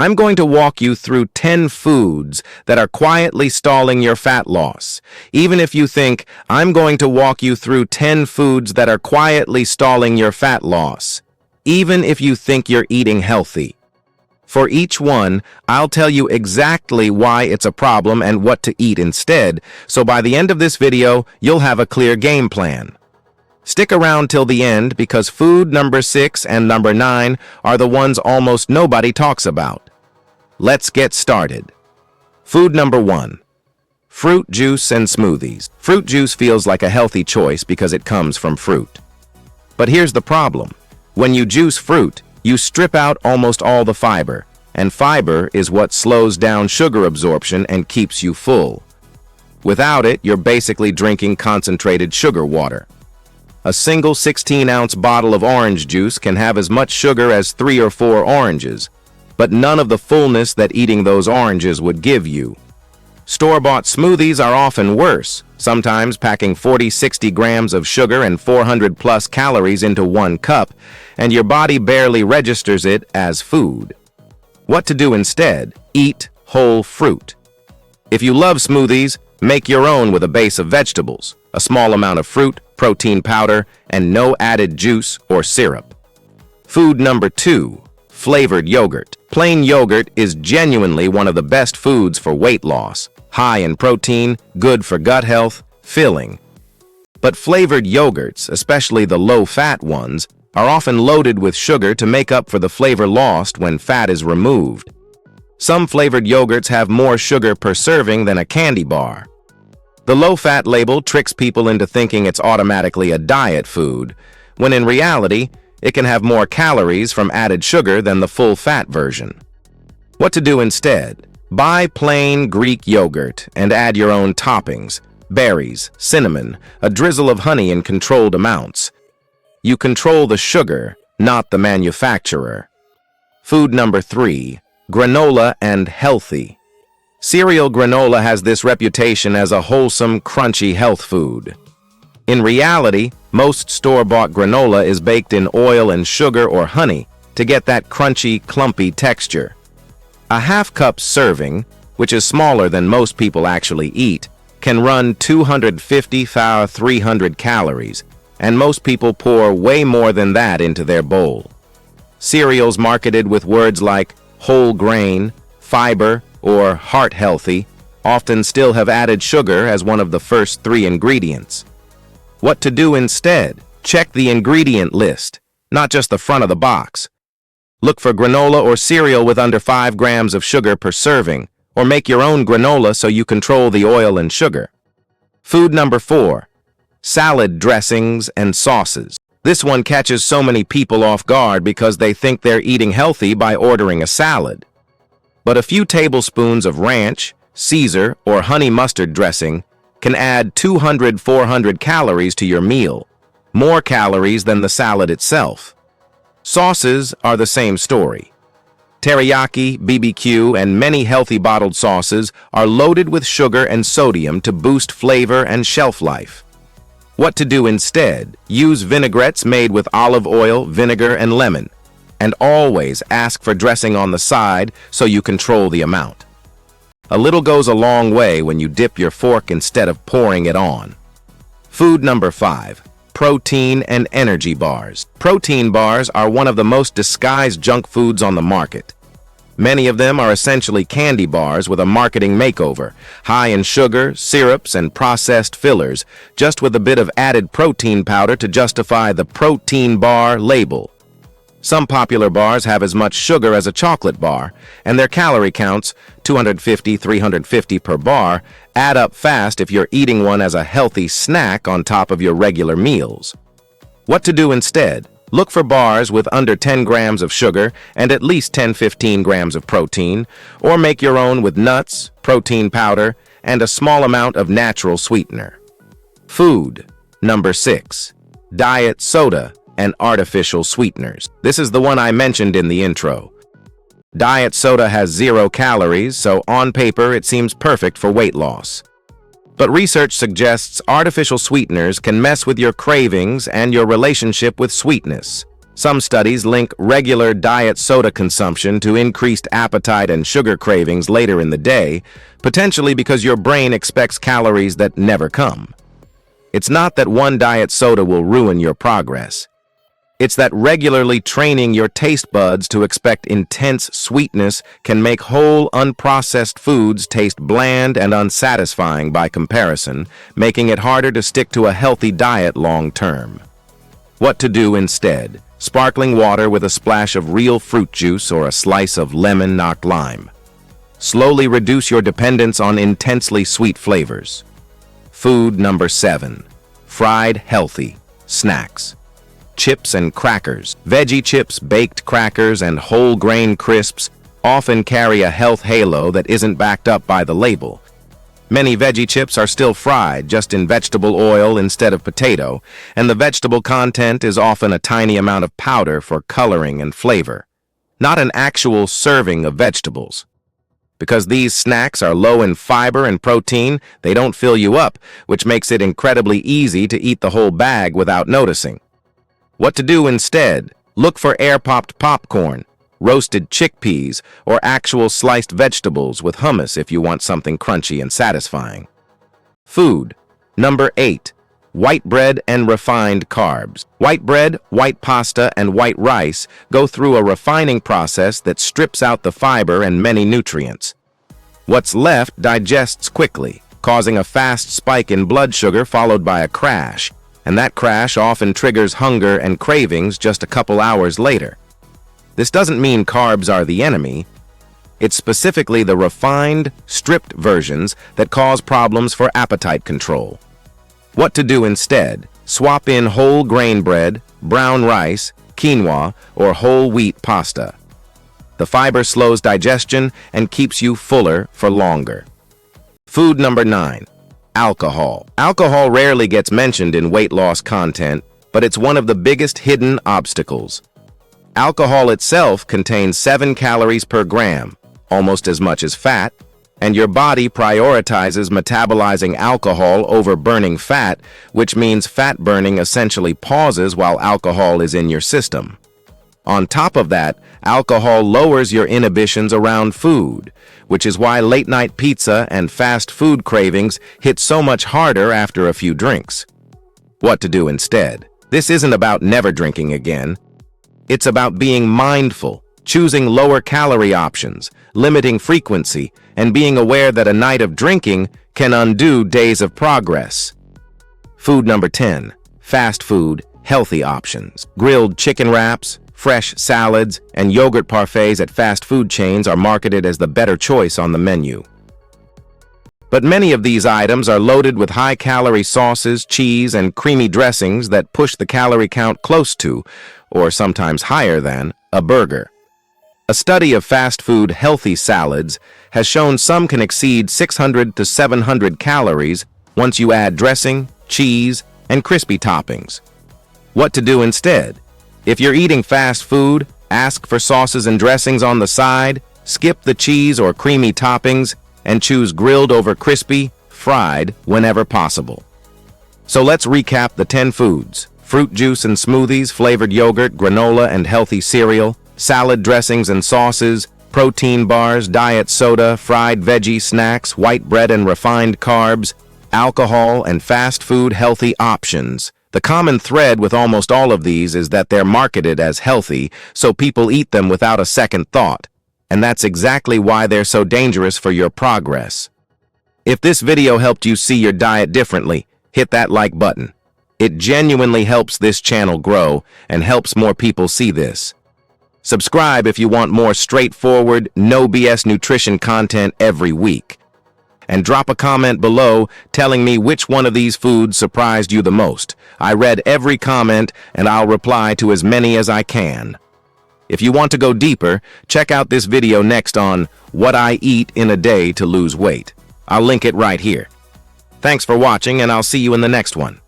I'm going to walk you through 10 foods that are quietly stalling your fat loss. Even if you think, I'm going to walk you through 10 foods that are quietly stalling your fat loss. Even if you think you're eating healthy. For each one, I'll tell you exactly why it's a problem and what to eat instead, so by the end of this video, you'll have a clear game plan. Stick around till the end because food number 6 and number 9 are the ones almost nobody talks about. Let's get started. Food number 1. Fruit juice and smoothies. Fruit juice feels like a healthy choice because it comes from fruit. But here's the problem. When you juice fruit, you strip out almost all the fiber, and fiber is what slows down sugar absorption and keeps you full. Without it, you're basically drinking concentrated sugar water. A single 16-ounce bottle of orange juice can have as much sugar as 3 or 4 oranges, but none of the fullness that eating those oranges would give you. Store-bought smoothies are often worse, sometimes packing 40-60 grams of sugar and 400-plus calories into one cup, and your body barely registers it as food. What to do instead? Eat whole fruit. If you love smoothies, make your own with a base of vegetables, a small amount of fruit, protein powder, and no added juice or syrup. Food number 2. Flavored yogurt. Plain yogurt is genuinely one of the best foods for weight loss. High in protein, good for gut health, filling. But flavored yogurts, especially the low-fat ones, are often loaded with sugar to make up for the flavor lost when fat is removed. Some flavored yogurts have more sugar per serving than a candy bar. The low-fat label tricks people into thinking it's automatically a diet food, when in reality, it can have more calories from added sugar than the full-fat version. What to do instead? Buy plain Greek yogurt and add your own toppings, berries, cinnamon, a drizzle of honey in controlled amounts. You control the sugar, not the manufacturer. Food number 3. Granola and healthy. Cereal granola has this reputation as a wholesome, crunchy health food. In reality, most store-bought granola is baked in oil and sugar or honey to get that crunchy, clumpy texture. A half-cup serving, which is smaller than most people actually eat, can run 250–300 calories, and most people pour way more than that into their bowl. Cereals marketed with words like whole grain, fiber, or heart healthy often still have added sugar as one of the first 3 ingredients. What to do instead? Check the ingredient list, not just the front of the box. Look for granola or cereal with under 5 grams of sugar per serving, or make your own granola so you control the oil and sugar. Food number 4. Salad dressings and sauces. This one catches so many people off guard because they think they're eating healthy by ordering a salad. But a few tablespoons of ranch, Caesar, or honey mustard dressing can add 200–400 calories to your meal, more calories than the salad itself. Sauces are the same story. Teriyaki, BBQ, and many healthy bottled sauces are loaded with sugar and sodium to boost flavor and shelf life. What to do instead? Use vinaigrettes made with olive oil, vinegar, and lemon, and always ask for dressing on the side so you control the amount. A little goes a long way when you dip your fork instead of pouring it on. Food number 5. Protein and energy bars. Protein bars are one of the most disguised junk foods on the market. Many of them are essentially candy bars with a marketing makeover, high in sugar, syrups, and processed fillers, just with a bit of added protein powder to justify the protein bar label. Some popular bars have as much sugar as a chocolate bar, and their calorie counts, 250–350 per bar, add up fast if you're eating one as a healthy snack on top of your regular meals. What to do instead? Look for bars with under 10 grams of sugar and at least 10–15 grams of protein, or make your own with nuts, protein powder, and a small amount of natural sweetener. Food number 6. Diet soda and artificial sweeteners. This is the one I mentioned in the intro. Diet soda has 0 calories, so on paper it seems perfect for weight loss. But research suggests artificial sweeteners can mess with your cravings and your relationship with sweetness. Some studies link regular diet soda consumption to increased appetite and sugar cravings later in the day, potentially because your brain expects calories that never come. It's not that one diet soda will ruin your progress. It's that regularly training your taste buds to expect intense sweetness can make whole, unprocessed foods taste bland and unsatisfying by comparison, making it harder to stick to a healthy diet long term. What to do instead? Sparkling water with a splash of real fruit juice or a slice of lemon-knocked lime. Slowly reduce your dependence on intensely sweet flavors. Food number 7. Fried healthy snacks. Chips and crackers. Veggie chips, baked crackers, and whole grain crisps often carry a health halo that isn't backed up by the label. Many veggie chips are still fried, just in vegetable oil instead of potato, and the vegetable content is often a tiny amount of powder for coloring and flavor, not an actual serving of vegetables. Because these snacks are low in fiber and protein, they don't fill you up, which makes it incredibly easy to eat the whole bag without noticing. What to do instead? Look for air-popped popcorn, roasted chickpeas, or actual sliced vegetables with hummus if you want something crunchy and satisfying. Food number 8. White bread and refined carbs. White bread, white pasta, and white rice go through a refining process that strips out the fiber and many nutrients. What's left digests quickly, causing a fast spike in blood sugar followed by a crash, and that crash often triggers hunger and cravings just a couple hours later. This doesn't mean carbs are the enemy. It's specifically the refined, stripped versions that cause problems for appetite control. What to do instead? Swap in whole grain bread, brown rice, quinoa, or whole wheat pasta. The fiber slows digestion and keeps you fuller for longer. Food number 9. Alcohol. Alcohol rarely gets mentioned in weight loss content, but it's one of the biggest hidden obstacles. Alcohol itself contains 7 calories per gram, almost as much as fat, and your body prioritizes metabolizing alcohol over burning fat, which means fat burning essentially pauses while alcohol is in your system. On top of that, alcohol lowers your inhibitions around food, which is why late-night pizza and fast food cravings hit so much harder after a few drinks. What to do instead? This isn't about never drinking again. It's about being mindful, choosing lower-calorie options, limiting frequency, and being aware that a night of drinking can undo days of progress. Food number 10. Fast food, healthy options. Grilled chicken wraps, fresh salads, and yogurt parfaits at fast food chains are marketed as the better choice on the menu. But many of these items are loaded with high-calorie sauces, cheese, and creamy dressings that push the calorie count close to, or sometimes higher than, a burger. A study of fast food healthy salads has shown some can exceed 600 to 700 calories once you add dressing, cheese, and crispy toppings. What to do instead? If you're eating fast food, ask for sauces and dressings on the side, skip the cheese or creamy toppings, and choose grilled over crispy, fried whenever possible. So let's recap the 10 foods: fruit juice and smoothies, flavored yogurt, granola and healthy cereal, salad dressings and sauces, protein bars, diet soda, fried veggie snacks, white bread and refined carbs, alcohol, and fast food healthy options. The common thread with almost all of these is that they're marketed as healthy, so people eat them without a second thought. And that's exactly why they're so dangerous for your progress. If this video helped you see your diet differently, hit that like button. It genuinely helps this channel grow and helps more people see this. Subscribe if you want more straightforward, no BS nutrition content every week. And drop a comment below telling me which one of these foods surprised you the most. I read every comment and I'll reply to as many as I can. If you want to go deeper, check out this video next on what I eat in a day to lose weight. I'll link it right here. Thanks for watching and I'll see you in the next one.